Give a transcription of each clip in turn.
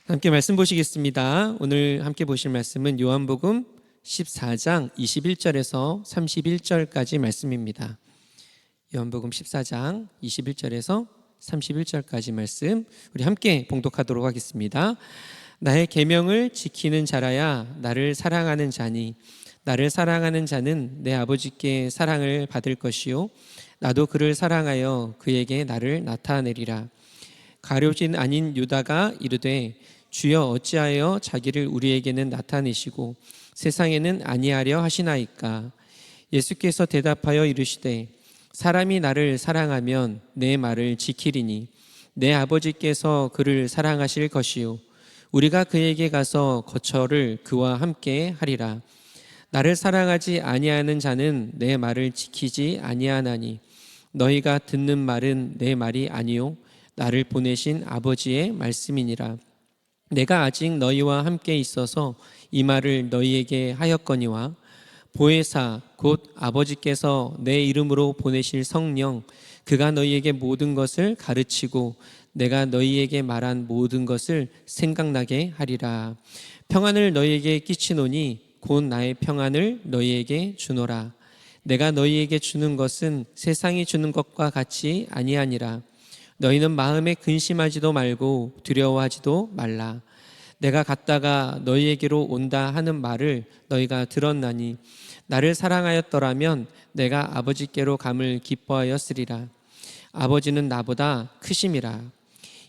함께 말씀 보시겠습니다. 오늘 함께 보실 말씀은 요한복음 14장 21절에서 31절까지 말씀입니다. 요한복음 14장 21절에서 31절까지 말씀 우리 함께 봉독하도록 하겠습니다. 나의 계명을 지키는 자라야 나를 사랑하는 자니 나를 사랑하는 자는 내 아버지께 사랑을 받을 것이요 나도 그를 사랑하여 그에게 나를 나타내리라. 가룟인 아닌 유다가 이르되 주여 어찌하여 자기를 우리에게는 나타내시고 세상에는 아니하려 하시나이까. 예수께서 대답하여 이르시되 사람이 나를 사랑하면 내 말을 지키리니 내 아버지께서 그를 사랑하실 것이요 우리가 그에게 가서 거처를 그와 함께 하리라. 나를 사랑하지 아니하는 자는 내 말을 지키지 아니하나니 너희가 듣는 말은 내 말이 아니요 나를 보내신 아버지의 말씀이니라. 내가 아직 너희와 함께 있어서 이 말을 너희에게 하였거니와 보혜사 곧 아버지께서 내 이름으로 보내실 성령 그가 너희에게 모든 것을 가르치고 내가 너희에게 말한 모든 것을 생각나게 하리라. 평안을 너희에게 끼치노니 곧 나의 평안을 너희에게 주노라. 내가 너희에게 주는 것은 세상이 주는 것과 같이 아니하니라. 너희는 마음에 근심하지도 말고 두려워하지도 말라. 내가 갔다가 너희에게로 온다 하는 말을 너희가 들었나니 나를 사랑하였더라면 내가 아버지께로 감을 기뻐하였으리라. 아버지는 나보다 크심이라.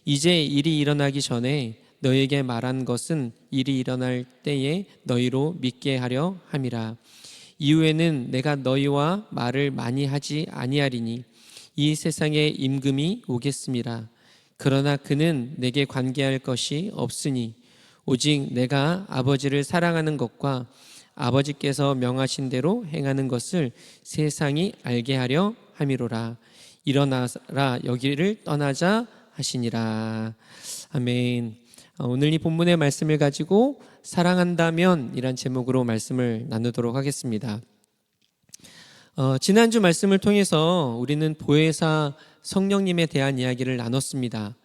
이제 일이 일어나기 전에 너희에게 말한 것은 일이 일어날 때에 너희로 믿게 하려 함이라. 이후에는 내가 너희와 말을 많이 하지 아니하리니 이 세상에 임금이 오겠습니다. 그러나 그는 내게 관계할 것이 없으니 오직 내가 아버지를 사랑하는 것과 아버지께서 명하신 대로 행하는 것을 세상이 알게 하려 함이로라. 일어나라 여기를 떠나자 하시니라. 아멘. 오늘 이 본문의 말씀을 가지고 사랑한다면 이란 제목으로 말씀을 나누도록 하겠습니다. 지난주 말씀을 통해서 우리는 보혜사 성령님에 대한 이야기를 나눴습니다.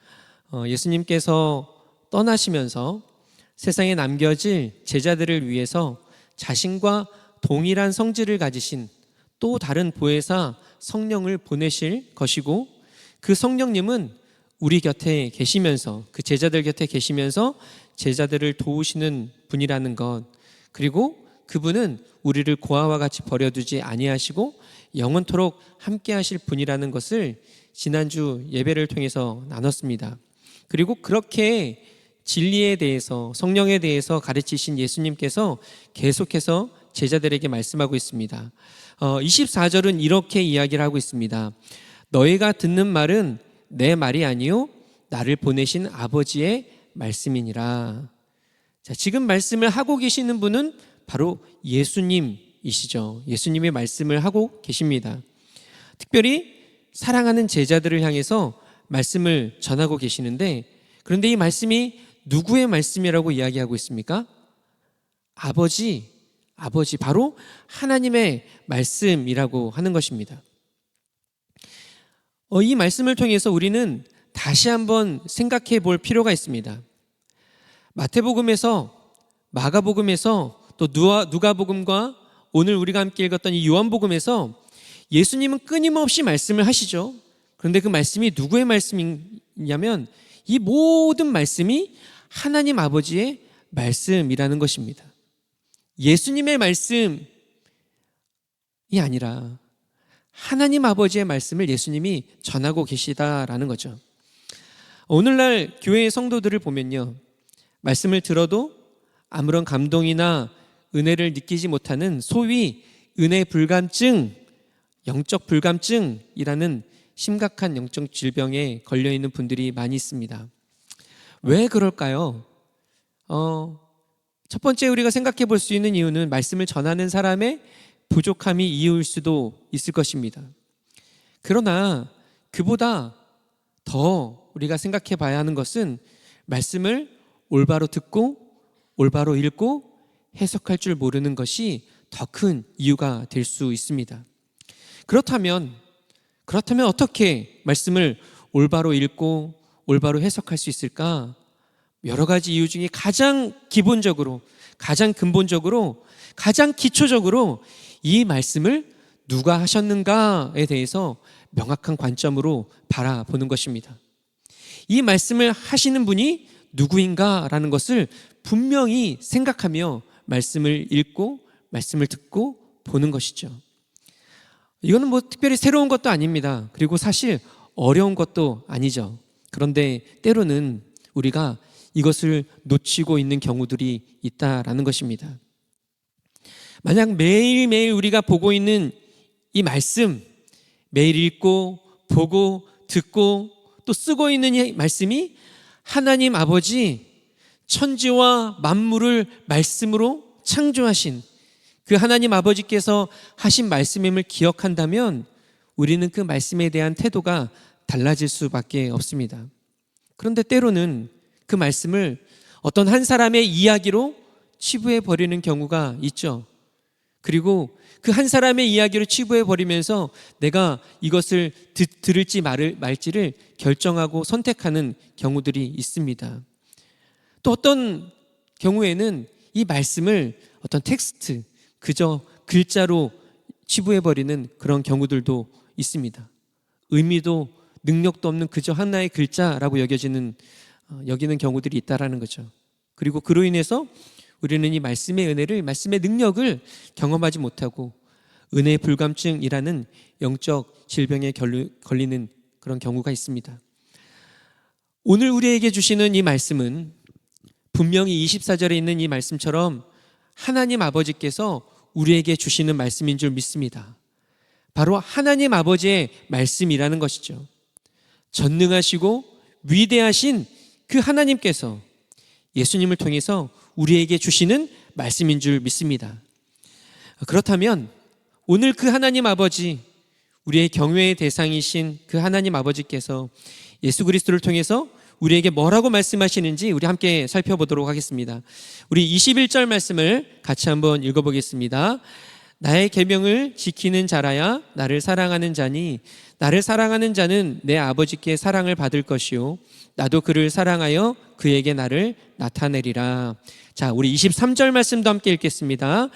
예수님께서 떠나시면서 세상에 남겨질 제자들을 위해서 자신과 동일한 성질을 가지신 또 다른 보혜사 성령을 보내실 것이고 그 성령님은 우리 곁에 계시면서 그 제자들 곁에 계시면서 제자들을 도우시는 분이라는 것, 그리고 그분은 우리를 고아와 같이 버려두지 아니하시고 영원토록 함께 하실 분이라는 것을 지난주 예배를 통해서 나눴습니다. 그리고 그렇게 진리에 대해서 성령에 대해서 가르치신 예수님께서 계속해서 제자들에게 말씀하고 있습니다. 24절은 이렇게 이야기를 하고 있습니다. 너희가 듣는 말은 내 말이 아니요 나를 보내신 아버지의 말씀이니라. 자, 지금 말씀을 하고 계시는 분은 바로 예수님이시죠. 예수님의 말씀을 하고 계십니다. 특별히 사랑하는 제자들을 향해서 말씀을 전하고 계시는데, 그런데 이 말씀이 누구의 말씀이라고 이야기하고 있습니까? 아버지, 바로 하나님의 말씀이라고 하는 것입니다. 이 말씀을 통해서 우리는 다시 한번 생각해 볼 필요가 있습니다. 마태복음에서, 마가복음에서, 또 누가복음과 오늘 우리가 함께 읽었던 이 요한복음에서 예수님은 끊임없이 말씀을 하시죠. 그런데 그 말씀이 누구의 말씀이냐면 이 모든 말씀이 하나님 아버지의 말씀이라는 것입니다. 예수님의 말씀이 아니라 하나님 아버지의 말씀을 예수님이 전하고 계시다라는 거죠. 오늘날 교회의 성도들을 보면요, 말씀을 들어도 아무런 감동이나 은혜를 느끼지 못하는 소위 은혜 불감증, 영적 불감증이라는 심각한 영적 질병에 걸려있는 분들이 많이 있습니다. 왜 그럴까요? 첫 번째 우리가 생각해 볼 수 있는 이유는 말씀을 전하는 사람의 부족함이 이유일 수도 있을 것입니다. 그러나 그보다 더 우리가 생각해 봐야 하는 것은 말씀을 올바로 듣고 올바로 읽고 해석할 줄 모르는 것이 더 큰 이유가 될 수 있습니다. 그렇다면 어떻게 말씀을 올바로 읽고 올바로 해석할 수 있을까? 여러 가지 이유 중에 가장 기본적으로, 가장 근본적으로, 가장 기초적으로 이 말씀을 누가 하셨는가에 대해서 명확한 관점으로 바라보는 것입니다. 이 말씀을 하시는 분이 누구인가라는 것을 분명히 생각하며 말씀을 읽고 말씀을 듣고 보는 것이죠. 이거는 뭐 특별히 새로운 것도 아닙니다. 그리고 사실 어려운 것도 아니죠. 그런데 때로는 우리가 이것을 놓치고 있는 경우들이 있다라는 것입니다. 만약 매일매일 우리가 보고 있는 이 말씀, 매일 읽고 보고 듣고 또 쓰고 있는 이 말씀이 하나님 아버지 천지와 만물을 말씀으로 창조하신 그 하나님 아버지께서 하신 말씀임을 기억한다면 우리는 그 말씀에 대한 태도가 달라질 수밖에 없습니다. 그런데 때로는 그 말씀을 어떤 한 사람의 이야기로 치부해 버리는 경우가 있죠. 그리고 그 한 사람의 이야기로 치부해 버리면서 내가 이것을 들을지 말지를 결정하고 선택하는 경우들이 있습니다. 또 어떤 경우에는 이 말씀을 어떤 텍스트, 그저 글자로 치부해 버리는 그런 경우들도 있습니다. 의미도 능력도 없는 그저 하나의 글자라고 여기는 경우들이 있다라는 거죠. 그리고 그로 인해서 우리는 이 말씀의 은혜를, 말씀의 능력을 경험하지 못하고 은혜의 불감증이라는 영적 질병에 걸리는 그런 경우가 있습니다. 오늘 우리에게 주시는 이 말씀은 분명히 24절에 있는 이 말씀처럼 하나님 아버지께서 우리에게 주시는 말씀인 줄 믿습니다. 바로 하나님 아버지의 말씀이라는 것이죠. 전능하시고 위대하신 그 하나님께서 예수님을 통해서 우리에게 주시는 말씀인 줄 믿습니다. 그렇다면 오늘 그 하나님 아버지, 우리의 경외의 대상이신 그 하나님 아버지께서 예수 그리스도를 통해서 우리에게 뭐라고 말씀하시는지 우리 함께 살펴보도록 하겠습니다. 우리 21절 말씀을 같이 한번 읽어보겠습니다. 나의 계명을 지키는 자라야 나를 사랑하는 자니 나를 사랑하는 자는 내 아버지께 사랑을 받을 것이요 나도 그를 사랑하여 그에게 나를 나타내리라. 자, 우리 23절 말씀도 함께 읽겠습니다.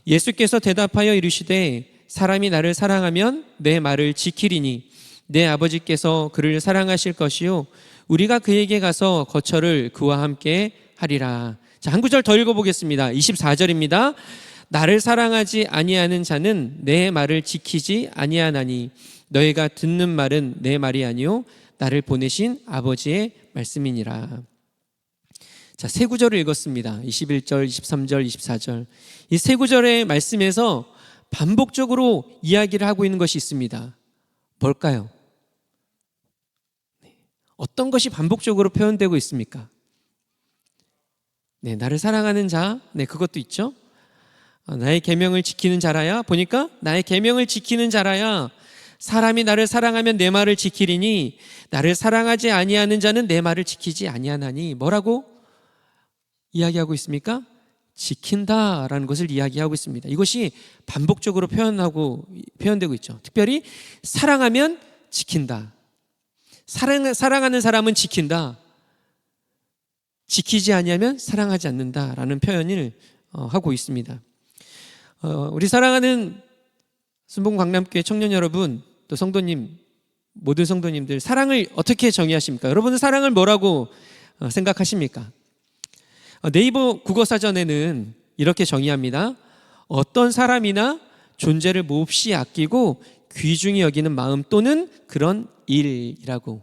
예수께서 대답하여 이르시되 사람이 나를 사랑하면 내 말을 지키리니 내 아버지께서 그를 사랑하실 것이요 우리가 그에게 가서 거처를 그와 함께 하리라. 자, 한 구절 더 읽어보겠습니다. 24절입니다. 나를 사랑하지 아니하는 자는 내 말을 지키지 아니하나니 너희가 듣는 말은 내 말이 아니요 나를 보내신 아버지의 말씀이니라. 자, 세 구절을 읽었습니다. 21절, 23절, 24절. 이 세 구절의 말씀에서 반복적으로 이야기를 하고 있는 것이 있습니다. 뭘까요? 어떤 것이 반복적으로 표현되고 있습니까? 네, 나를 사랑하는 자, 네, 그것도 있죠. 나의 계명을 지키는 자라야, 보니까 나의 계명을 지키는 자라야 사람이 나를 사랑하면 내 말을 지키리니 나를 사랑하지 아니하는 자는 내 말을 지키지 아니하나니. 뭐라고 이야기하고 있습니까? 지킨다라는 것을 이야기하고 있습니다. 이것이 반복적으로 표현되고 있죠. 특별히 사랑하면 지킨다. 사랑하는 사람은 지킨다. 지키지 아니하면 사랑하지 않는다라는 표현을 하고 있습니다. 우리 사랑하는 순봉 광남교회 청년 여러분, 또 성도님, 모든 성도님들, 사랑을 어떻게 정의하십니까? 여러분은 사랑을 뭐라고 생각하십니까? 네이버 국어사전에는 이렇게 정의합니다. 어떤 사람이나 존재를 몹시 아끼고 귀중히 여기는 마음 또는 그런 일이라고.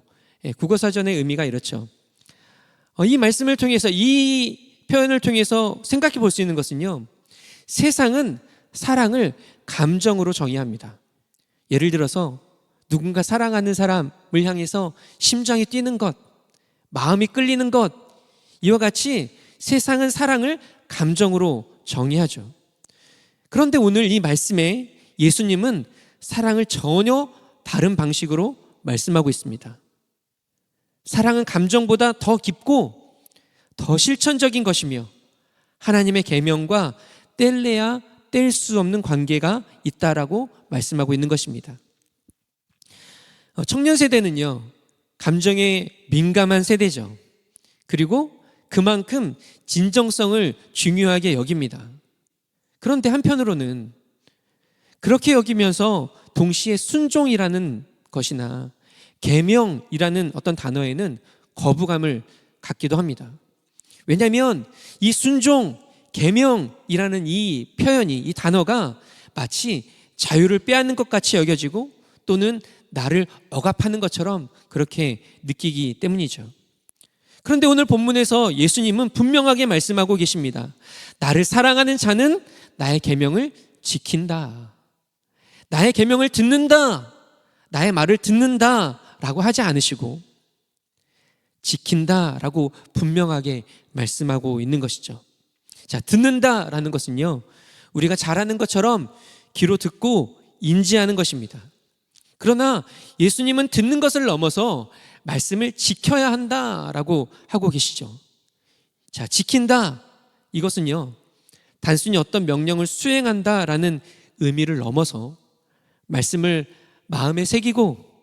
국어사전의 의미가 이렇죠. 이 말씀을 통해서, 이 표현을 통해서 생각해 볼 수 있는 것은요, 세상은 사랑을 감정으로 정의합니다. 예를 들어서 누군가 사랑하는 사람을 향해서 심장이 뛰는 것, 마음이 끌리는 것, 이와 같이 세상은 사랑을 감정으로 정의하죠. 그런데 오늘 이 말씀에 예수님은 사랑을 전혀 다른 방식으로 말씀하고 있습니다. 사랑은 감정보다 더 깊고 더 실천적인 것이며 하나님의 계명과 뗄래야 뗄 수 없는 관계가 있다라고 말씀하고 있는 것입니다. 청년 세대는요, 감정에 민감한 세대죠. 그리고 그만큼 진정성을 중요하게 여깁니다. 그런데 한편으로는 그렇게 여기면서 동시에 순종이라는 것이나 계명이라는 어떤 단어에는 거부감을 갖기도 합니다. 왜냐하면 이 순종, 계명이라는 이 표현이, 이 단어가 마치 자유를 빼앗는 것 같이 여겨지고 또는 나를 억압하는 것처럼 그렇게 느끼기 때문이죠. 그런데 오늘 본문에서 예수님은 분명하게 말씀하고 계십니다. 나를 사랑하는 자는 나의 계명을 지킨다. 나의 계명을 듣는다. 나의 말을 듣는다 라고 하지 않으시고 지킨다라고 분명하게 말씀하고 있는 것이죠. 자, 듣는다라는 것은요, 우리가 잘하는 것처럼 귀로 듣고 인지하는 것입니다. 그러나 예수님은 듣는 것을 넘어서 말씀을 지켜야 한다라고 하고 계시죠. 자, 지킨다, 이것은요, 단순히 어떤 명령을 수행한다라는 의미를 넘어서 말씀을 마음에 새기고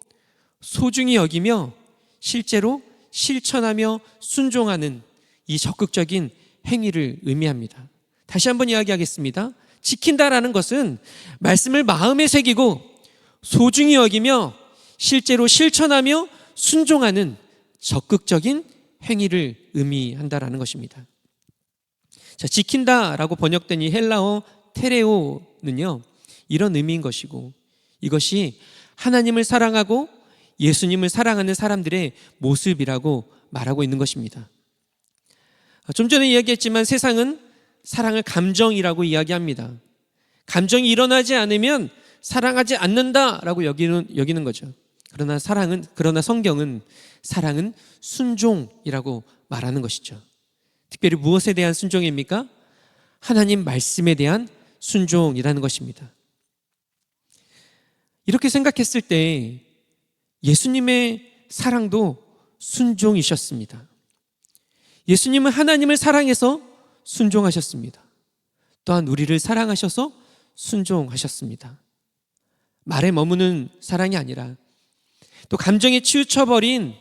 소중히 여기며 실제로 실천하며 순종하는 이 적극적인 행위를 의미합니다. 다시 한번 이야기하겠습니다. 지킨다라는 것은 말씀을 마음에 새기고 소중히 여기며 실제로 실천하며 순종하는 적극적인 행위를 의미한다라는 것입니다. 자, 지킨다라고 번역된 이 헬라어 테레오는요, 이런 의미인 것이고, 이것이 하나님을 사랑하고 예수님을 사랑하는 사람들의 모습이라고 말하고 있는 것입니다. 좀 전에 이야기했지만 세상은 사랑을 감정이라고 이야기합니다. 감정이 일어나지 않으면 사랑하지 않는다라고 여기는 거죠. 그러나 성경은 사랑은 순종이라고 말하는 것이죠. 특별히 무엇에 대한 순종입니까? 하나님 말씀에 대한 순종이라는 것입니다. 이렇게 생각했을 때 예수님의 사랑도 순종이셨습니다. 예수님은 하나님을 사랑해서 순종하셨습니다. 또한 우리를 사랑하셔서 순종하셨습니다. 말에 머무는 사랑이 아니라 또 감정에 치우쳐버린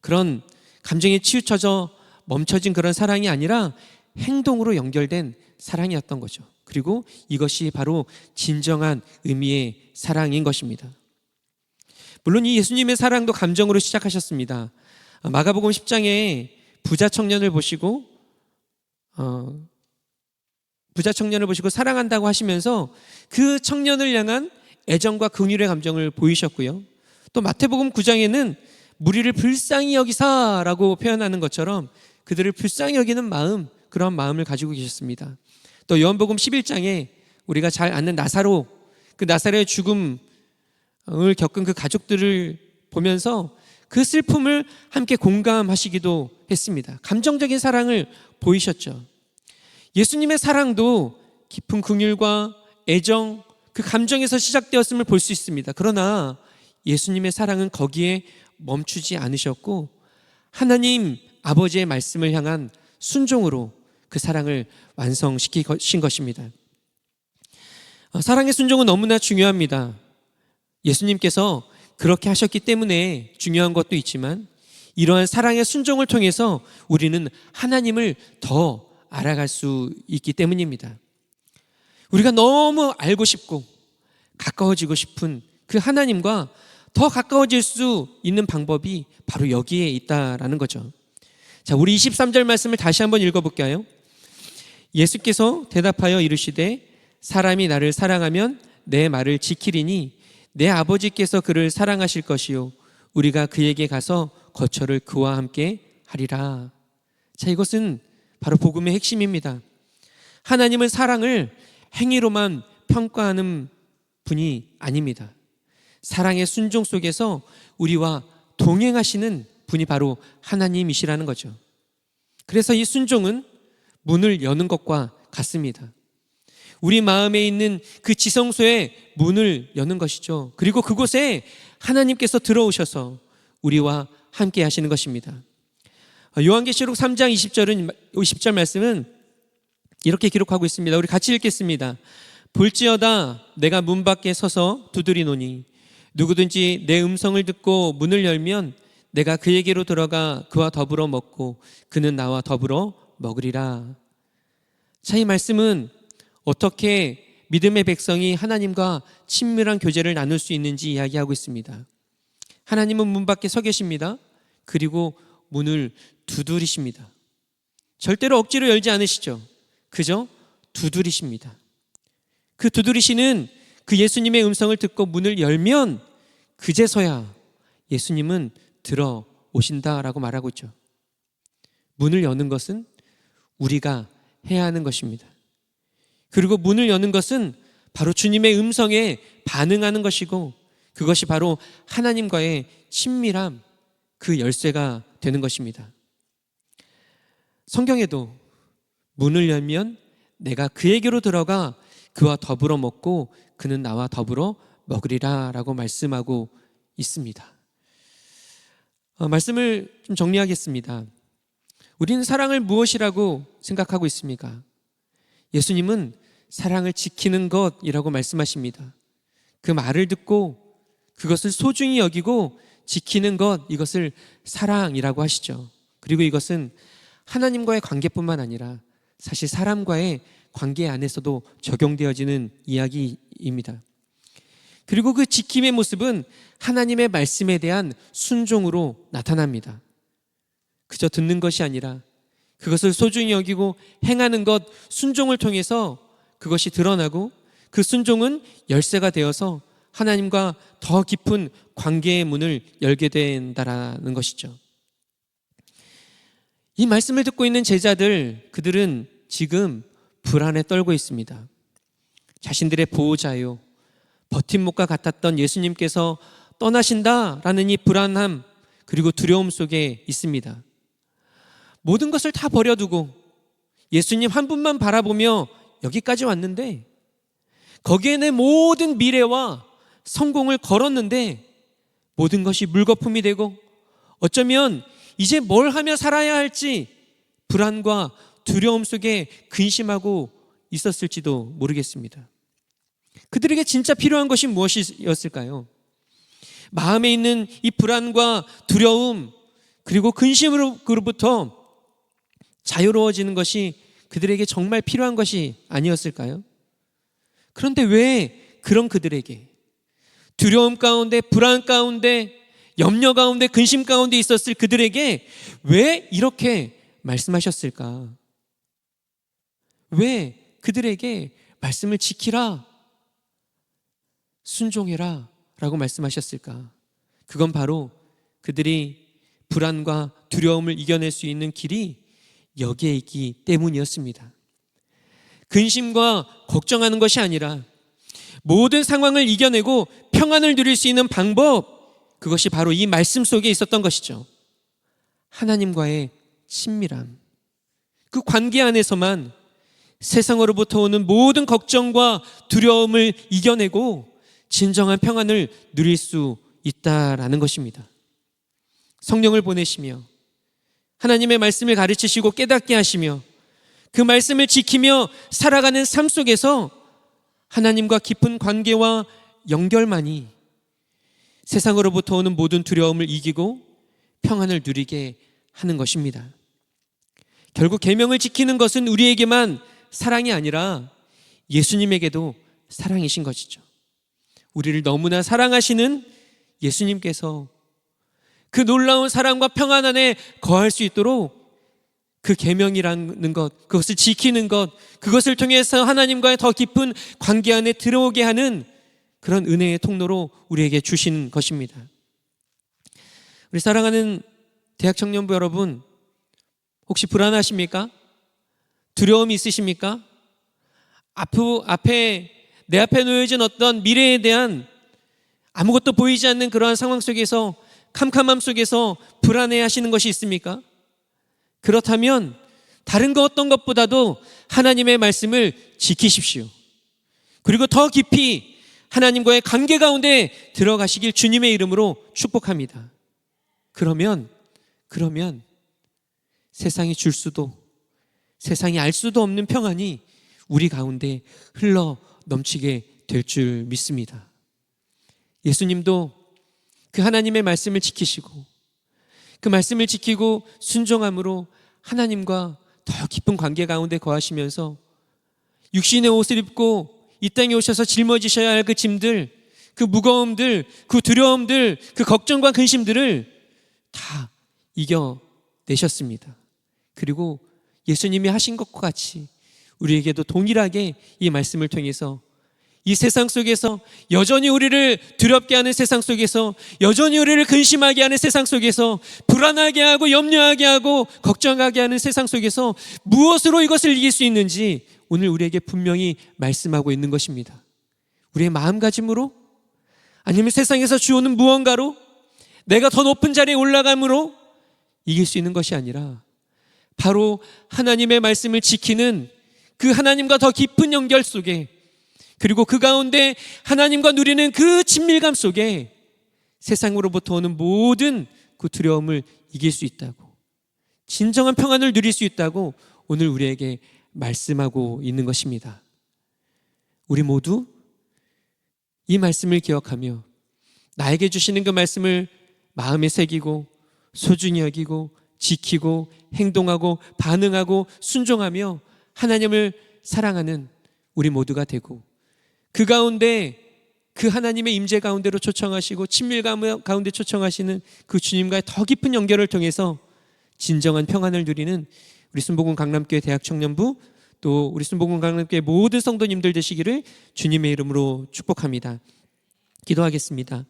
그런 감정에 치우쳐져 멈춰진 그런 사랑이 아니라 행동으로 연결된 사랑이었던 거죠. 그리고 이것이 바로 진정한 의미의 사랑인 것입니다. 물론 이 예수님의 사랑도 감정으로 시작하셨습니다. 마가복음 10장에 부자 청년을 보시고 사랑한다고 하시면서 그 청년을 향한 애정과 긍휼의 감정을 보이셨고요. 또 마태복음 9장에는 무리를 불쌍히 여기사라고 표현하는 것처럼 그들을 불쌍히 여기는 마음, 그런 마음을 가지고 계셨습니다. 또 요한복음 11장에 우리가 잘 아는 나사로, 그 나사로의 죽음을 겪은 그 가족들을 보면서 그 슬픔을 함께 공감하시기도 했습니다. 감정적인 사랑을 보이셨죠. 예수님의 사랑도 깊은 긍휼과 애정, 그 감정에서 시작되었음을 볼 수 있습니다. 그러나 예수님의 사랑은 거기에 멈추지 않으셨고 하나님 아버지의 말씀을 향한 순종으로 그 사랑을 완성시키신 것입니다. 사랑의 순종은 너무나 중요합니다. 예수님께서 그렇게 하셨기 때문에 중요한 것도 있지만 이러한 사랑의 순종을 통해서 우리는 하나님을 더 알아갈 수 있기 때문입니다. 우리가 너무 알고 싶고 가까워지고 싶은 그 하나님과 더 가까워질 수 있는 방법이 바로 여기에 있다라는 거죠. 자, 우리 23절 말씀을 다시 한번 읽어볼까요? 예수께서 대답하여 이르시되 사람이 나를 사랑하면 내 말을 지키리니 내 아버지께서 그를 사랑하실 것이요 우리가 그에게 가서 거처를 그와 함께 하리라. 자, 이것은 바로 복음의 핵심입니다. 하나님은 사랑을 행위로만 평가하는 분이 아닙니다. 사랑의 순종 속에서 우리와 동행하시는 분이 바로 하나님이시라는 거죠. 그래서 이 순종은 문을 여는 것과 같습니다. 우리 마음에 있는 그 지성소에 문을 여는 것이죠. 그리고 그곳에 하나님께서 들어오셔서 우리와 함께 하시는 것입니다. 요한계시록 3장 20절 말씀은 이렇게 기록하고 있습니다. 우리 같이 읽겠습니다. 볼지어다 내가 문 밖에 서서 두드리노니 누구든지 내 음성을 듣고 문을 열면 내가 그에게로 들어가 그와 더불어 먹고 그는 나와 더불어 먹으리라. 자, 이 말씀은 어떻게 믿음의 백성이 하나님과 친밀한 교제를 나눌 수 있는지 이야기하고 있습니다. 하나님은 문 밖에 서 계십니다. 그리고 문을 두드리십니다. 절대로 억지로 열지 않으시죠. 그저 두드리십니다. 그 두드리시는 그 예수님의 음성을 듣고 문을 열면 그제서야 예수님은 들어오신다라고 말하고 있죠. 문을 여는 것은 우리가 해야 하는 것입니다. 그리고 문을 여는 것은 바로 주님의 음성에 반응하는 것이고, 그것이 바로 하나님과의 친밀함, 그 열쇠가 되는 것입니다. 성경에도 문을 열면 내가 그에게로 들어가 그와 더불어 먹고 그는 나와 더불어 먹으리라 라고 말씀하고 있습니다. 말씀을 좀 정리하겠습니다. 우리는 사랑을 무엇이라고 생각하고 있습니까? 예수님은 사랑을 지키는 것이라고 말씀하십니다. 그 말을 듣고 그것을 소중히 여기고 지키는 것, 이것을 사랑이라고 하시죠. 그리고 이것은 하나님과의 관계뿐만 아니라 사실 사람과의 관계 안에서도 적용되어지는 이야기입니다. 그리고 그 지킴의 모습은 하나님의 말씀에 대한 순종으로 나타납니다. 그저 듣는 것이 아니라 그것을 소중히 여기고 행하는 것, 순종을 통해서 그것이 드러나고, 그 순종은 열쇠가 되어서 하나님과 더 깊은 관계의 문을 열게 된다라는 것이죠. 이 말씀을 듣고 있는 제자들, 그들은 지금 불안에 떨고 있습니다. 자신들의 보호자요, 버팀목과 같았던 예수님께서 떠나신다라는 이 불안함, 그리고 두려움 속에 있습니다. 모든 것을 다 버려두고 예수님 한 분만 바라보며 여기까지 왔는데, 거기에 내 모든 미래와 성공을 걸었는데 모든 것이 물거품이 되고, 어쩌면 이제 뭘 하며 살아야 할지 불안과 두려움 속에 근심하고 있었을지도 모르겠습니다. 그들에게 진짜 필요한 것이 무엇이었을까요? 마음에 있는 이 불안과 두려움, 그리고 근심으로부터 자유로워지는 것이 그들에게 정말 필요한 것이 아니었을까요? 그런데 왜 그런 그들에게, 두려움 가운데, 불안 가운데, 염려 가운데, 근심 가운데 있었을 그들에게 왜 이렇게 말씀하셨을까? 왜 그들에게 말씀을 지키라, 순종해라 라고 말씀하셨을까? 그건 바로 그들이 불안과 두려움을 이겨낼 수 있는 길이 여기에 있기 때문이었습니다. 근심과 걱정하는 것이 아니라 모든 상황을 이겨내고 평안을 누릴 수 있는 방법, 그것이 바로 이 말씀 속에 있었던 것이죠. 하나님과의 친밀함, 그 관계 안에서만 세상으로부터 오는 모든 걱정과 두려움을 이겨내고 진정한 평안을 누릴 수 있다라는 것입니다. 성령을 보내시며 하나님의 말씀을 가르치시고 깨닫게 하시며 그 말씀을 지키며 살아가는 삶 속에서 하나님과 깊은 관계와 연결만이 세상으로부터 오는 모든 두려움을 이기고 평안을 누리게 하는 것입니다. 결국 계명을 지키는 것은 우리에게만 사랑이 아니라 예수님에게도 사랑이신 것이죠. 우리를 너무나 사랑하시는 예수님께서 그 놀라운 사랑과 평안 안에 거할 수 있도록 그 계명이라는 것, 그것을 지키는 것, 그것을 통해서 하나님과의 더 깊은 관계 안에 들어오게 하는 그런 은혜의 통로로 우리에게 주신 것입니다. 우리 사랑하는 대학 청년부 여러분, 혹시 불안하십니까? 두려움이 있으십니까? 내 앞에 놓여진 어떤 미래에 대한 아무것도 보이지 않는 그러한 상황 속에서, 캄캄함 속에서 불안해 하시는 것이 있습니까? 그렇다면 다른 것 어떤 것보다도 하나님의 말씀을 지키십시오. 그리고 더 깊이 하나님과의 관계 가운데 들어가시길 주님의 이름으로 축복합니다. 그러면 세상이 줄 수도, 세상이 알 수도 없는 평안이 우리 가운데 흘러 넘치게 될 줄 믿습니다. 예수님도 그 하나님의 말씀을 지키시고 그 말씀을 지키고 순종함으로 하나님과 더 깊은 관계 가운데 거하시면서 육신의 옷을 입고 이 땅에 오셔서 짊어지셔야 할 그 짐들, 그 무거움들, 그 두려움들, 그 걱정과 근심들을 다 이겨내셨습니다. 그리고 예수님이 하신 것과 같이 우리에게도 동일하게 이 말씀을 통해서 이 세상 속에서 여전히 우리를 두렵게 하는 세상 속에서, 여전히 우리를 근심하게 하는 세상 속에서, 불안하게 하고 염려하게 하고 걱정하게 하는 세상 속에서 무엇으로 이것을 이길 수 있는지 오늘 우리에게 분명히 말씀하고 있는 것입니다. 우리의 마음가짐으로? 아니면 세상에서 주오는 무언가로? 내가 더 높은 자리에 올라감으로 이길 수 있는 것이 아니라 바로 하나님의 말씀을 지키는 그 하나님과 더 깊은 연결 속에, 그리고 그 가운데 하나님과 누리는 그 친밀감 속에 세상으로부터 오는 모든 그 두려움을 이길 수 있다고, 진정한 평안을 누릴 수 있다고 오늘 우리에게 말씀하고 있는 것입니다. 우리 모두 이 말씀을 기억하며 나에게 주시는 그 말씀을 마음에 새기고 소중히 여기고 지키고 행동하고 반응하고 순종하며 하나님을 사랑하는 우리 모두가 되고, 그 가운데 그 하나님의 임재 가운데로 초청하시고 친밀감 가운데 초청하시는 그 주님과의 더 깊은 연결을 통해서 진정한 평안을 누리는 우리 순복음 강남교회 대학청년부, 또 우리 순복음 강남교회 모든 성도님들 되시기를 주님의 이름으로 축복합니다. 기도하겠습니다.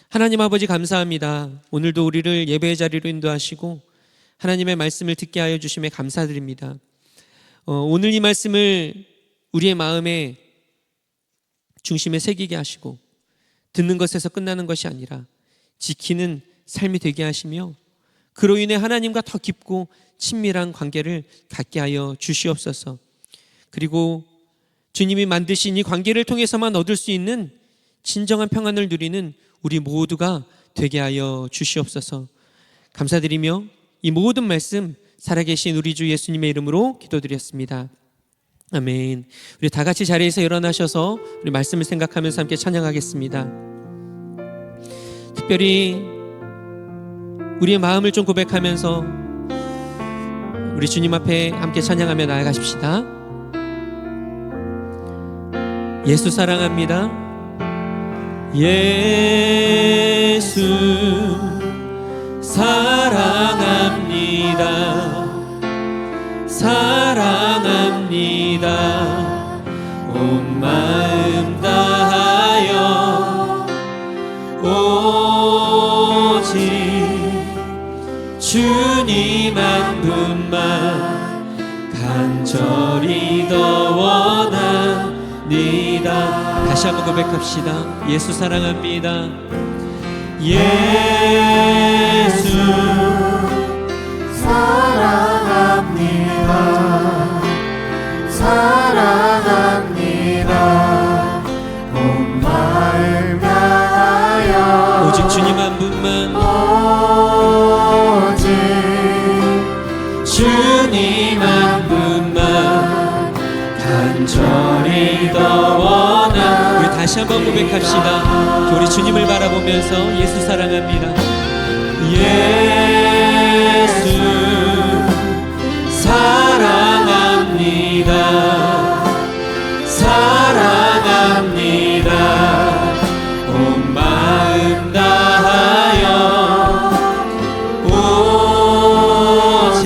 하나님 아버지, 감사합니다. 오늘도 우리를 예배의 자리로 인도하시고 하나님의 말씀을 듣게 하여 주심에 감사드립니다. 오늘 이 말씀을 우리의 마음의 중심에 새기게 하시고 듣는 것에서 끝나는 것이 아니라 지키는 삶이 되게 하시며, 그로 인해 하나님과 더 깊고 친밀한 관계를 갖게 하여 주시옵소서. 그리고 주님이 만드신 이 관계를 통해서만 얻을 수 있는 진정한 평안을 누리는 우리 모두가 되게 하여 주시옵소서. 감사드리며 이 모든 말씀 살아계신 우리 주 예수님의 이름으로 기도드렸습니다. 아멘. 우리 다 같이 자리에서 일어나셔서 우리 말씀을 생각하면서 함께 찬양하겠습니다. 특별히 우리의 마음을 좀 고백하면서 우리 주님 앞에 함께 찬양하며 나아가십시다. 예수 사랑합니다. 예수 사랑합니다. 사랑합니다. 온 마음 다하여 오직 주님 한 분만 간절히 더 원합니다. 다시 한번 고백합시다. 예수 사랑합니다. 예수 사랑합니다. 사랑합니다. 온 마음 다하여 오직 주님 한 분만, 오직 주님 한 분만 간절히 더 원하. 우리 다시 한번 고백합시다. 우리 주님을 바라보면서 예수 사랑합니다. 예수 사랑합니다. 사랑합니다. 온 마음 다하여 오직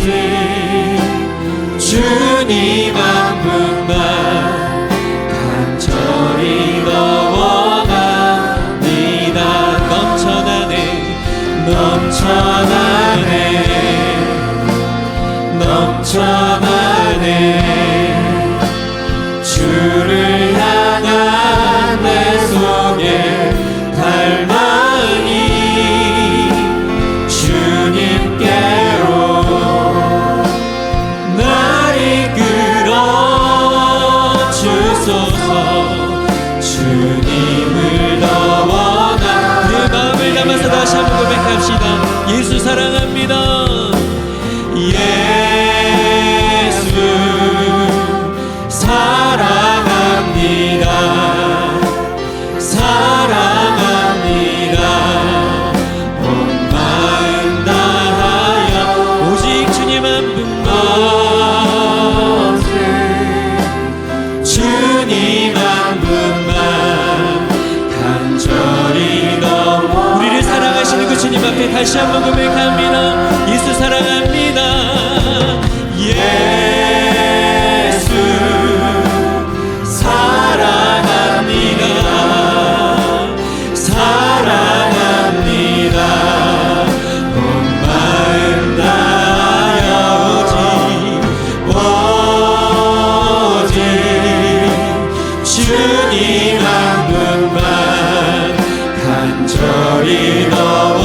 주님 한 분만 간절히 더 원합니다. 넘쳐나네 주를 향한 내 속에 갈망이 주님께로 날 이끌어 주소서. 주님을 더 원하. 그 마음을 담아서 다시 한번 고백합시다. 예수 사랑합니다. 예수 사랑합니다. 사랑합니다. 온 고백합니다. 예수 사랑합니다. 예수 사랑합니다. 사랑합니다. 온 마음 다하여 오직 주님 한 분만 간절히 넘쳐나네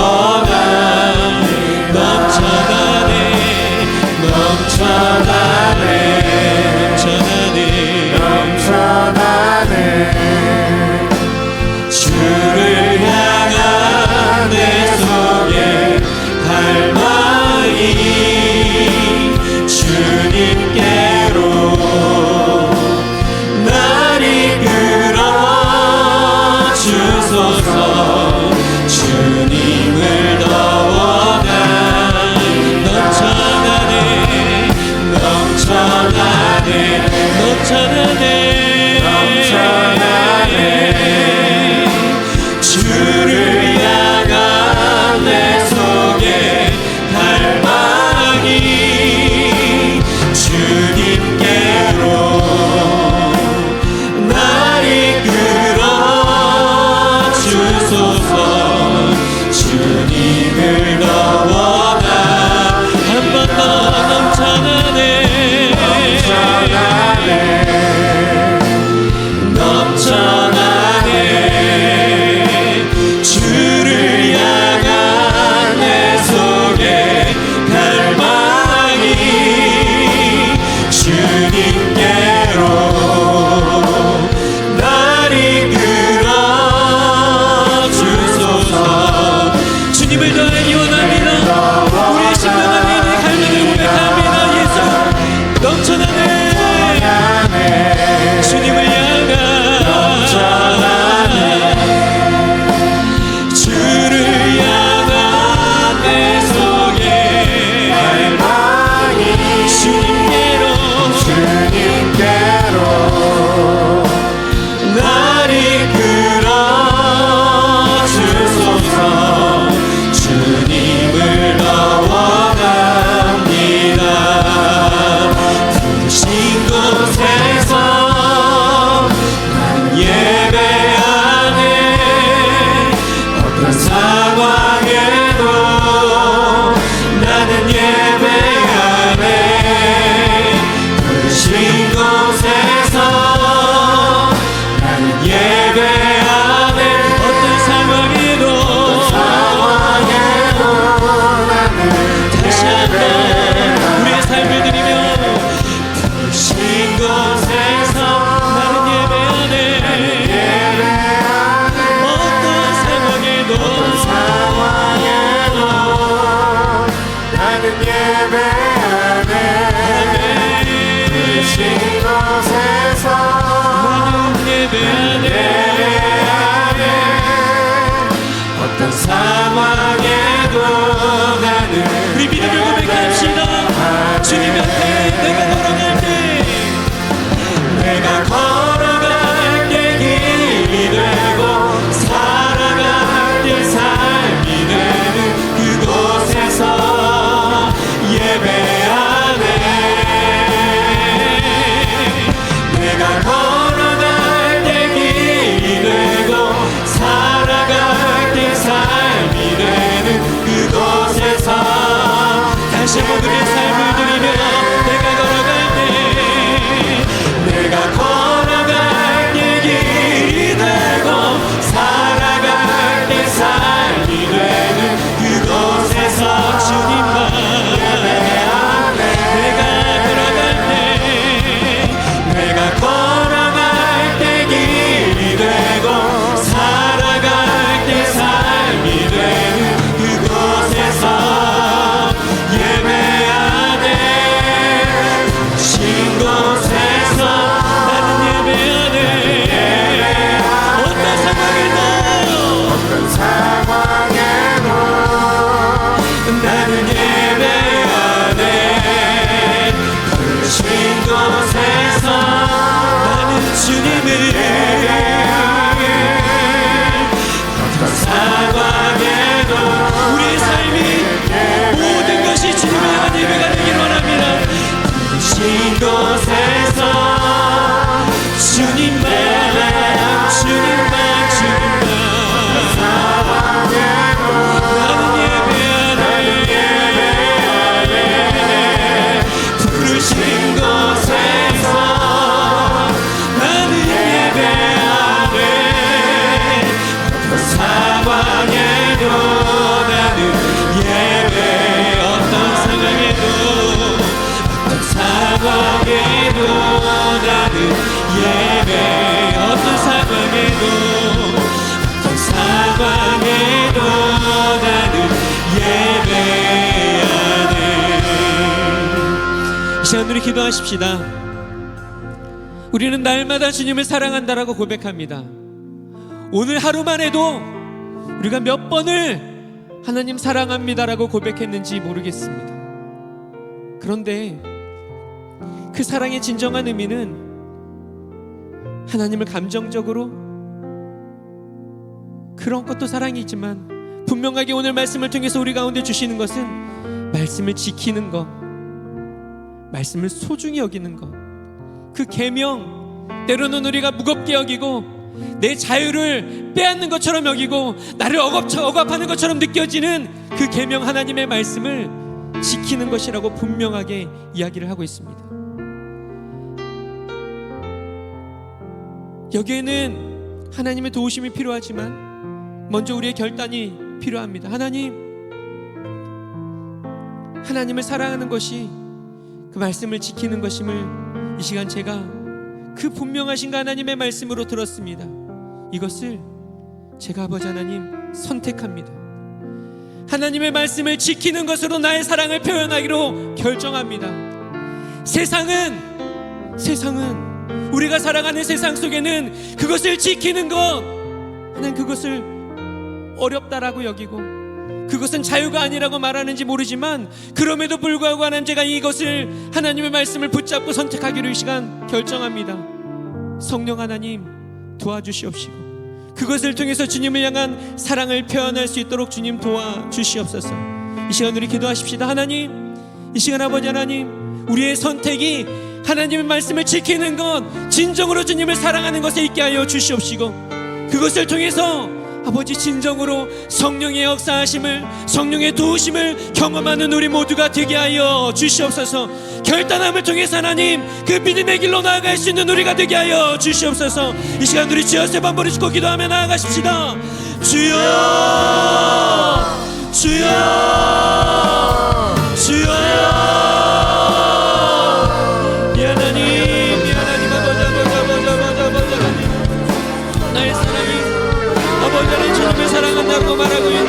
주를 향한 내 속에 갈망이 주님께로 날 이끌어 주소서. 주님을 더 원하니 넘쳐나네 주를 향한 내 속에 갈망이 주님께로 날 이끌어 주소서. 주님을 더 원하 한 번 더 넘쳐나네 주를 향한 내 속에 갈망이 주님께로 날 이끌어 주소서. 주님을 더 알기 원합니다. 우리의 심령한 내내 갈망을 고백합니다. 예수 넘쳐나네 주님을 향한 주를 향한 내 속에 갈망이 주님께로 날 이끌어 주소서. 주님을 더 원합니다. 부르신 곳에서 예배하네. 어떤 상황에도 나는 예배하네. 부르신 곳에서 나는 예배하네. 어떤 상황에도 다시 한번 우리의 삶을 드리며 부르신 곳에서 나는 예배하네. 어떤 상황에도 나는 예배하네. 부르신 곳에서 나는 예배하네. 어떤 상황에도 나는 우리 믿음을 고백합시다. 주님 옆에 내가 걸어갈 때 길이 되고 살아갈 때 삶이 되는 그곳에서 예배하네. 내가 걸어갈 때 길이 되고 살아갈 때 삶이 되는 그곳에서 다시 한번 우리의 삶을 드리며 내가 걸어갈 때 길이 되고 살아갈 때 삶이 되는 그곳에서 주님과 내가 걸어갈 때 길이 되고 살아갈 때 삶이 되는 그곳에서 예배하네. 신 곳에서 나는 예배하네. 어떤 상황에도 나는 예배하네. 부르신 곳에서 나는 주님을 어떤 상황에도 우리의 삶이 시간 우리 기도하십시다. 우리는 날마다 주님을 사랑한다라고 고백합니다. 오늘 하루만 해도 우리가 몇 번을 하나님 사랑합니다라고 고백했는지 모르겠습니다. 그런데 그 사랑의 진정한 의미는 하나님을 감정적으로 그런 것도 사랑이지만 분명하게 오늘 말씀을 통해서 우리 가운데 주시는 것은 말씀을 지키는 것, 말씀을 소중히 여기는 것, 그 계명, 때로는 우리가 무겁게 여기고 내 자유를 빼앗는 것처럼 여기고 나를 억압하는 것처럼 느껴지는 그 계명 하나님의 말씀을 지키는 것이라고 분명하게 이야기를 하고 있습니다. 여기에는 하나님의 도우심이 필요하지만 먼저 우리의 결단이 필요합니다. 하나님을 사랑하는 것이 그 말씀을 지키는 것임을 이 시간 제가 그 분명하신 그 하나님의 말씀으로 들었습니다. 이것을 제가 아버지 하나님 선택합니다. 하나님의 말씀을 지키는 것으로 나의 사랑을 표현하기로 결정합니다. 세상은 우리가 살아가는 세상 속에는 그것을 지키는 것, 하나님 그것을 어렵다라고 여기고 그것은 자유가 아니라고 말하는지 모르지만 그럼에도 불구하고 하나님 제가 이것을 하나님의 말씀을 붙잡고 선택하기로 이 시간 결정합니다. 성령 하나님 도와주시옵시고 그것을 통해서 주님을 향한 사랑을 표현할 수 있도록 주님 도와주시옵소서. 이 시간 우리 기도하십시다. 하나님, 이 시간 아버지 하나님, 우리의 선택이 하나님의 말씀을 지키는 것, 진정으로 주님을 사랑하는 것에 있게 하여 주시옵시고 그것을 통해서 아버지 진정으로 성령의 역사하심을, 성령의 도우심을 경험하는 우리 모두가 되게 하여 주시옵소서. 결단함을 통해서 하나님 그 믿음의 길로 나아갈 수 있는 우리가 되게 하여 주시옵소서. 이 시간 우리 주여 세 번 부르시고 기도하며 나아가십시다. 주여 주여 주여. 이 하나님 아버지 나의 사랑이 아버지 하나님 주님을 사랑한다고 말하고 있는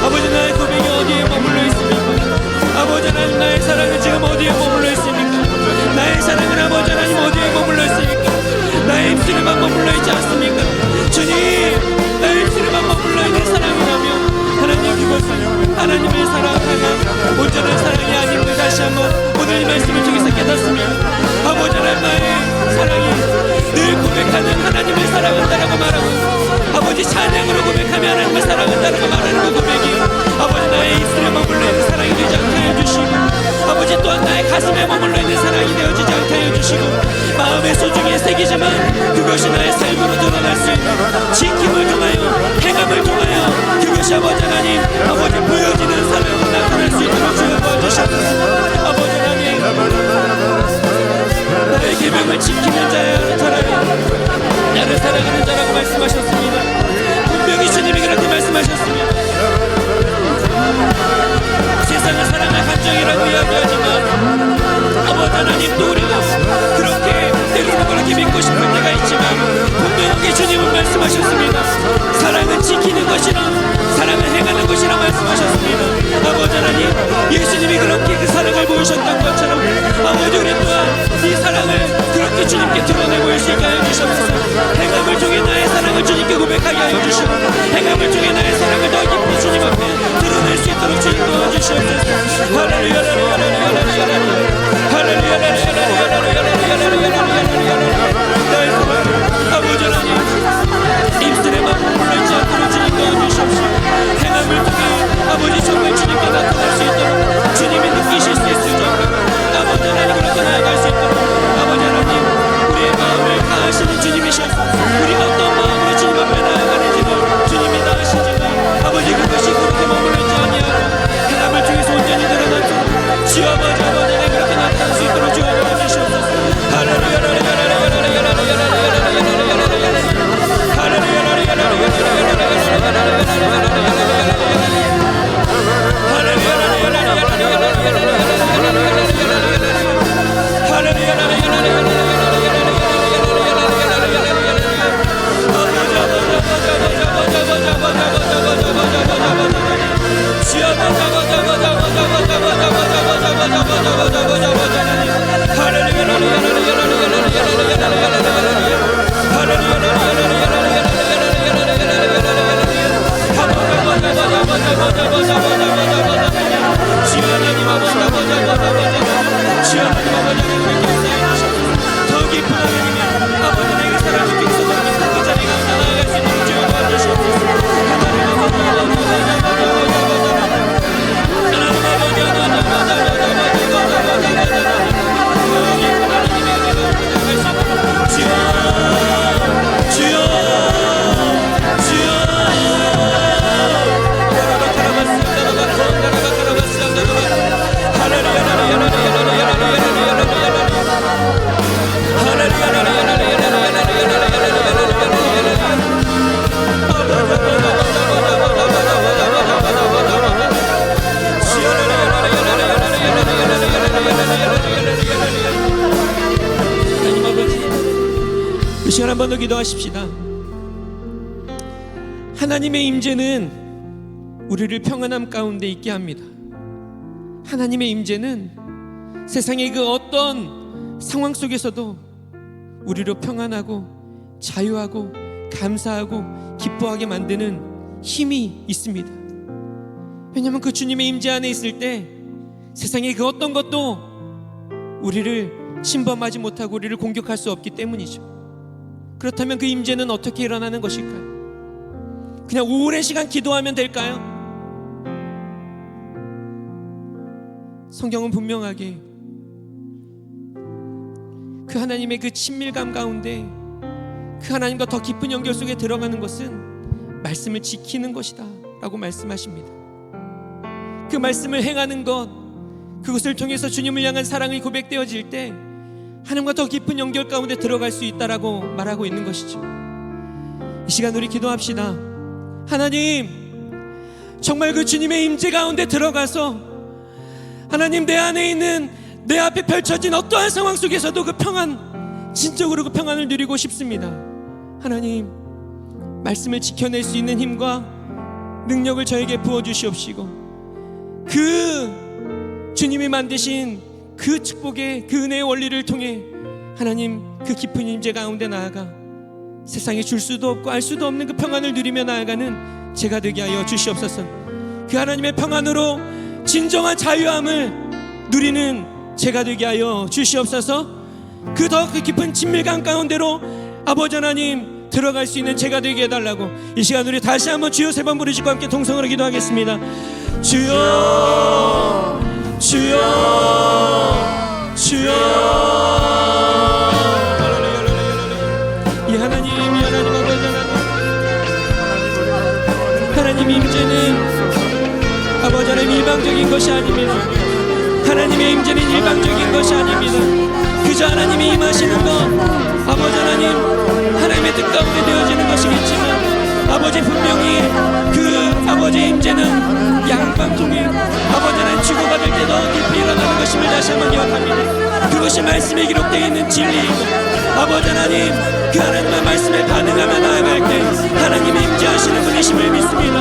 아버지 나의 고백이 어디에 머물러 있습니까? 아버지 하나님 나의 사랑은 지금 어디에 머물러 있습니까? 나의 사랑은 아버지 하나님 어디에 머물러 있습니까? 나의 입술에만 머물러 있지 않습니까? 주님 나의 입술에만 머물러 있는 사랑이라면 하나님 그것은 하나님의 사랑하는 온전한 사랑이 아님을 다시 한번 오늘 이 말씀을 통해서 깨닫습니다. 아버지 하나님 나의 사랑이 늘 고백하는 하나님을 사랑한다라고 말하고 아버지 찬양으로 고백하며 하나님을 사랑한다라고 말하는 그 고백이 아버지 나의 입술에 머물러 있는 사랑이 되지 않게 해주시고 아버지 또한 나의 가슴에 머물러 있는 사랑이 되어지지 않게 해주시고 마음의 소중에 새기지만 그것이 나의 삶으로 드러날 수 있는 지킴을 통하여 행함을 통하여 그것이 아버지 하나님 아버지 보여지는 사랑으로 나타날 수 있도록 주여 도와주시옵소서. 아버지 하나님 나의 계명을 지키는 자야 사랑이 나를 사랑하는 자라고 말씀하셨습니다. 분명히 주님이 그렇게 말씀하셨습니다. 세상을 사랑할 감정이라고 이야기하지만 아버지 하나님 또 우리가 그렇게 때로는 그렇게 믿고 싶을 때가 있지만 분명하게 주님은 말씀하셨습니다. 사랑은 지키는 것이라 사랑은 행하는 것이라 말씀하셨습니다. 아버지 하나님 예수님이 그렇게 그 사랑을 보이셨던 것처럼 아버지 우리 또한 이 사랑을 그렇게 주님께 드러내 보일 수 있게 하여 주시옵소서. 행함을 통해 나의 사랑을 주님께 고백하게 하여 주시고 행함을 통해 나의 사랑을 더 깊이 주님 앞에 드러낼 수 있도록 주님 도와주시옵소서. 할렐루야 할렐루야 아버지 하나님 입술에만 머물러 있지 않도록 주님 도와주시옵소서. 행함을 통해 아버지 정말 주님께 나타날 수 있도록 주님이 느끼실 수 있을 정도로 아버지 하나님 그렇게 나아갈 수 있도록 아버지 하나님 우리의 마음을 다하시는 주님이셔서 우리가 어떤 마음으로 주님 앞에 나아가는지도 주님이 다 아시지만 아버지 그것이 그렇게 머물러 있지 아니하고 행함을 통해서 온전히 드러나 시간 한 번 더 기도하십시다. 하나님의 임재는 우리를 평안함 가운데 있게 합니다. 하나님의 임재는 세상의 그 어떤 상황 속에서도 우리로 평안하고 자유하고 감사하고 기뻐하게 만드는 힘이 있습니다. 왜냐하면 그 주님의 임재 안에 있을 때 세상의 그 어떤 것도 우리를 침범하지 못하고 우리를 공격할 수 없기 때문이죠. 그렇다면 그 임재는 어떻게 일어나는 것일까요? 그냥 오랜 시간 기도하면 될까요? 성경은 분명하게 그 하나님의 그 친밀감 가운데 그 하나님과 더 깊은 연결 속에 들어가는 것은 말씀을 지키는 것이다 라고 말씀하십니다. 그 말씀을 행하는 것, 그것을 통해서 주님을 향한 사랑이 고백되어질 때 하나님과 더 깊은 연결 가운데 들어갈 수 있다라고 말하고 있는 것이죠. 이 시간 우리 기도합시다. 하나님, 정말 그 주님의 임재 가운데 들어가서 하나님, 내 안에 있는, 내 앞에 펼쳐진 어떠한 상황 속에서도 그 평안, 진정으로 그 평안을 누리고 싶습니다. 하나님, 말씀을 지켜낼 수 있는 힘과 능력을 저에게 부어주시옵시고 그 주님이 만드신 그 축복의 그 은혜의 원리를 통해 하나님, 그 깊은 임재 가운데 나아가 세상에 줄 수도 없고 알 수도 없는 그 평안을 누리며 나아가는 제가 되게 하여 주시옵소서. 그 하나님의 평안으로 진정한 자유함을 누리는 제가 되게 하여 주시옵소서. 그 더 그 깊은 친밀감 가운데로 아버지 하나님 들어갈 수 있는 제가 되게 해달라고 이 시간 우리 다시 한번 주여 세 번 부르시고 함께 동성으로 기도하겠습니다. 주여, 주여, 주여. 이 하나님, 하나님 임재는 아버지 하나님 일방적인 것이 아닙니다. 하나님의 임재는 일방적인 것이 아닙니다. 그저 하나님이 임하시는 것, 아버지 하나님, 하나님의 뜻 가운데 되어지는 것이겠지만 아버지 분명히 그 아버지의 임재는 양방적인 아버지 하나님 주고받을 때 더 깊이 일어나는 것임을 다시 한번 기억합니다. 그것이 말씀에 기록되어 있는 진리이고 아버지 하나님, 그 하나님의 말씀에 반응하며 나아갈 때 하나님의 임재하시는 분이심을 믿습니다.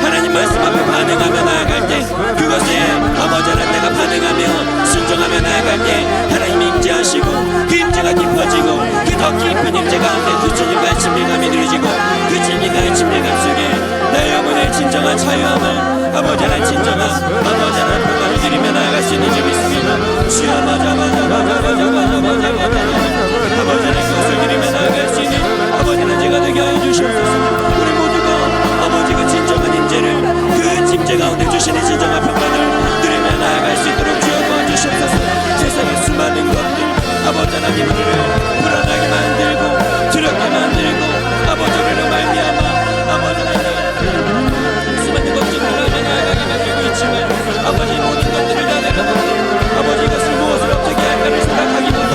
하나님 말씀 앞에 반응하며 나아갈 때 그것에 아버지 하나님 내가 반응하며 순종하며 나아갈 때 하나님이 임재하시고 그 임재가 깊어지고 그 더 깊은 임재 가운데 그 주님과의 친밀감이 누려지고 그 주님과의 친밀감 속에 내 영혼의 진정한 자유함을 아버지 하나님 진정한 아버지 하나님 평안을 누리며 나아갈 수 있는 줄 믿습니다. 주여 아버지 하나님 그것을 누리며 나아갈 수 있는 아버지 하나님 제가 되게 하여 주시옵소서. 우리 모두가 아버지 그 진정한 임재를 그 임재 가운데 주시는 진정한 평안을 누리며 나아갈 수 있도록 주여 도와주시옵소서. 세상의 수많은 것들 아버지 하나님 우리를 불안하게 만들고 두렵게 만들고 아버지 우리로 말미암아 아버지 하나님 수많은 걱정들을 나아가게 만들고 있지만 아버지 모든 것들을 다 내려놓고 아버지 이것을 무엇을 어떻게 할까를 생각하기보다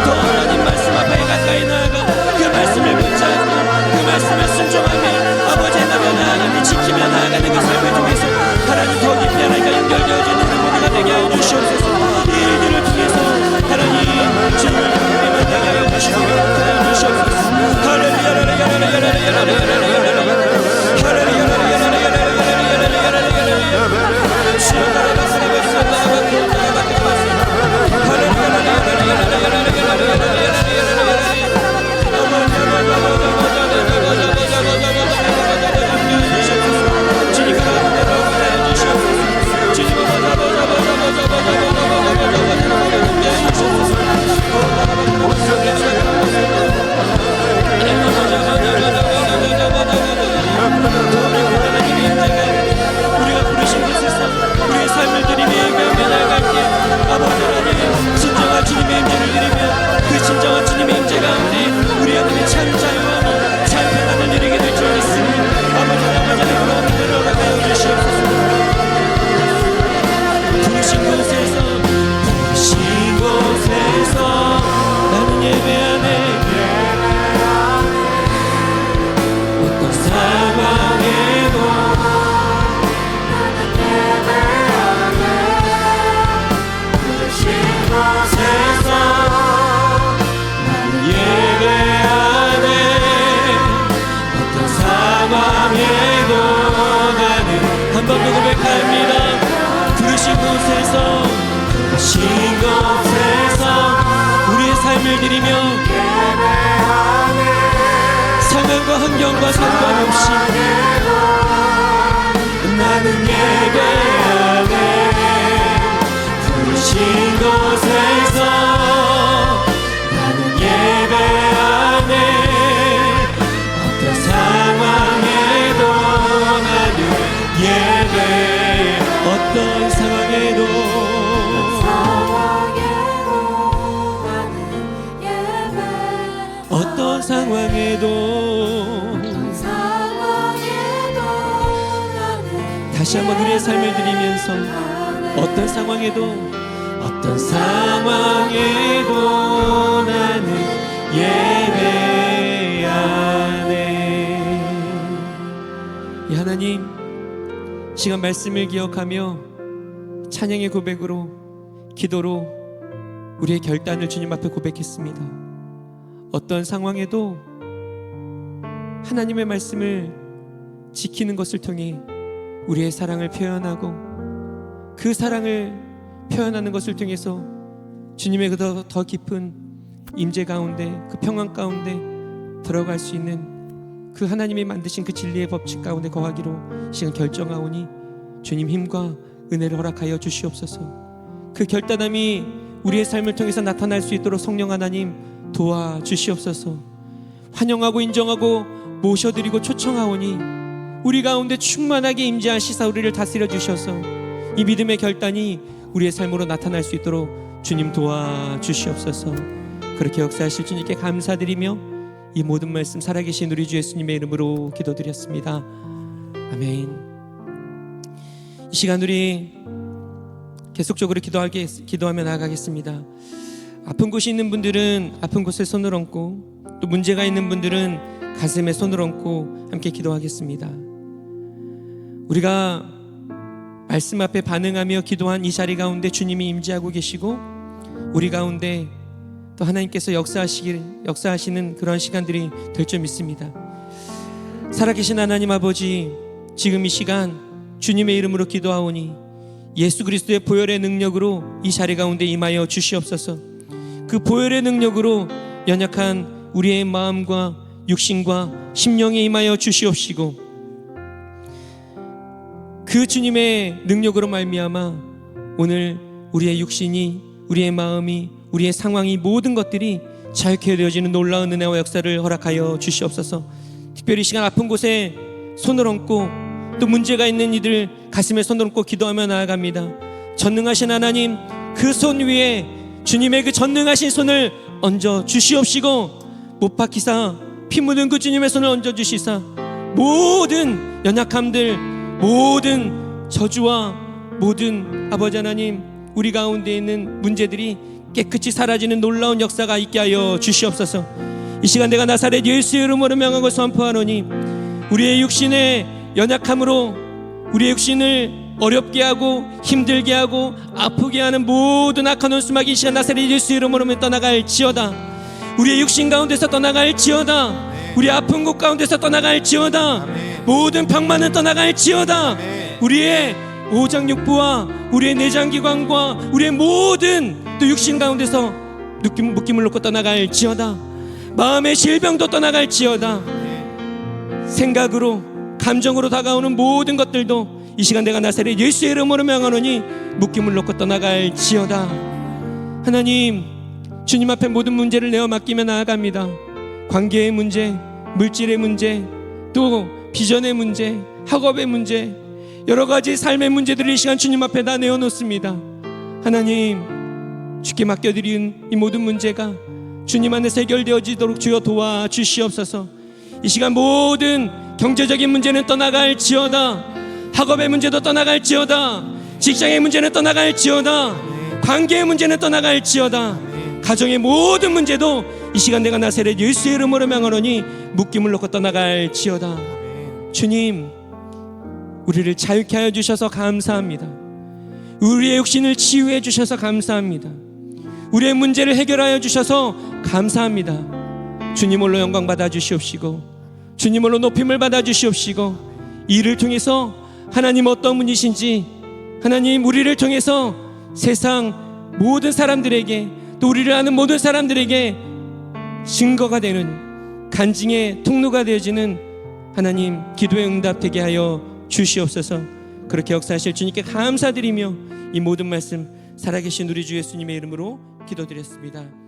더 하나님 말씀 앞에 가까이 나아가 그 말씀을 붙잡고 그 말씀을 순종하며 아버지 하나님 나아가며 지키며 나아가는 그 삶을 통해서 하나님 더 깊이 하나님과 연결되어지는 모두가 되게 하여 주시옵소서. 이 일들을 통해서 하나님 주님을 향해 되게 하여 주시옵소서. 주님 부르신 곳에서 우리의 삶을 드리며 상황과 환경과 상관없이 나는 예배하네. 부르신 곳에서 나는 예배하네. 어떤 상황에도 나는 예배. 어떤 상황에도 어떤 상황에도 다시 한번 우리의 삶을 드리면서 어떤 상황에도 나는 예배하네. 이 하나님, 시간 말씀을 기억하며 찬양의 고백으로 기도로 우리의 결단을 주님 앞에 고백했습니다. 어떤 상황에도 하나님의 말씀을 지키는 것을 통해 우리의 사랑을 표현하고 그 사랑을 표현하는 것을 통해서 주님의 더 깊은 임재 가운데, 그 평안 가운데 들어갈 수 있는 그 하나님이 만드신 그 진리의 법칙 가운데 거하기로 시간 결정하오니 주님 힘과 은혜를 허락하여 주시옵소서. 그 결단함이 우리의 삶을 통해서 나타날 수 있도록 성령 하나님 도와주시옵소서. 환영하고 인정하고 모셔드리고 초청하오니 우리 가운데 충만하게 임재하시사 우리를 다스려 주셔서 이 믿음의 결단이 우리의 삶으로 나타날 수 있도록 주님 도와주시옵소서. 그렇게 역사하실 주님께 감사드리며 이 모든 말씀 살아계신 우리 주 예수님의 이름으로 기도드렸습니다. 아멘. 이 시간 우리 계속적으로 기도하며 나아가겠습니다. 아픈 곳이 있는 분들은 아픈 곳에 손을 얹고, 또 문제가 있는 분들은 가슴에 손을 얹고 함께 기도하겠습니다. 우리가 말씀 앞에 반응하며 기도한 이 자리 가운데 주님이 임재하고 계시고 우리 가운데 또 하나님께서 역사하시는 그런 시간들이 될 줄 믿습니다. 살아계신 하나님 아버지, 지금 이 시간 주님의 이름으로 기도하오니 예수 그리스도의 보혈의 능력으로 이 자리 가운데 임하여 주시옵소서. 그 보혈의 능력으로 연약한 우리의 마음과 육신과 심령에 임하여 주시옵시고, 그 주님의 능력으로 말미암아 오늘 우리의 육신이, 우리의 마음이, 우리의 상황이, 모든 것들이 잘 되어지는 놀라운 은혜와 역사를 허락하여 주시옵소서. 특별히 이 시간 아픈 곳에 손을 얹고 또 문제가 있는 이들 가슴에 손을 얹고 기도하며 나아갑니다. 전능하신 하나님, 그 손 위에 주님의 그 전능하신 손을 얹어 주시옵시고, 못 박히사 피 묻은 그 주님의 손을 얹어 주시사 모든 연약함들, 모든 저주와 모든 아버지 하나님 우리 가운데 있는 문제들이 깨끗이 사라지는 놀라운 역사가 있게 하여 주시옵소서. 이 시간 내가 나사렛 예수의 이름으로 명하고 선포하노니 우리의 육신의 연약함으로 우리의 육신을 어렵게 하고 힘들게 하고 아프게 하는 모든 악한 원수막이 이 시간 나사렛 예수의 이름으로 떠나갈지어다. 우리의 육신 가운데서 떠나갈지어다. 우리 아픈 곳 가운데서 떠나갈지어다. 모든 병만은 떠나갈지어다. 우리의 오장육부와 우리의 내장기관과 우리의 모든 또 육신 가운데서 묶임을 놓고 떠나갈지어다. 마음의 질병도 떠나갈지어다. 생각으로 감정으로 다가오는 모든 것들도 이 시간 내가 나사렛 예수의 이름으로 명하노니 묶임을 놓고 떠나갈지어다. 하나님, 주님 앞에 모든 문제를 내어 맡기며 나아갑니다. 관계의 문제, 물질의 문제, 또 비전의 문제, 학업의 문제, 여러 가지 삶의 문제들을 이 시간 주님 앞에 다 내어놓습니다. 하나님, 주께 맡겨드린 이 모든 문제가 주님 안에서 해결되어지도록 주여 도와주시옵소서. 이 시간 모든 경제적인 문제는 떠나갈지어다. 학업의 문제도 떠나갈지어다. 직장의 문제는 떠나갈지어다. 관계의 문제는 떠나갈지어다. 가정의 모든 문제도 이 시간 내가 나사렛 예수의 이름으로 명하노니 묶임을 놓고 떠나갈지어다. 주님, 우리를 자유케 하여 주셔서 감사합니다. 우리의 육신을 치유해 주셔서 감사합니다. 우리의 문제를 해결하여 주셔서 감사합니다. 주님 홀로 영광 받아 주시옵시고, 주님 홀로 높임을 받아 주시옵시고, 이를 통해서 하나님 어떤 분이신지, 하나님 우리를 통해서 세상 모든 사람들에게, 또 우리를 아는 모든 사람들에게 증거가 되는 간증의 통로가 되어지는 하나님 기도의 응답되게 하여 주시옵소서. 그렇게 역사하실 주님께 감사드리며 이 모든 말씀 살아계신 우리 주 예수님의 이름으로 기도드렸습니다.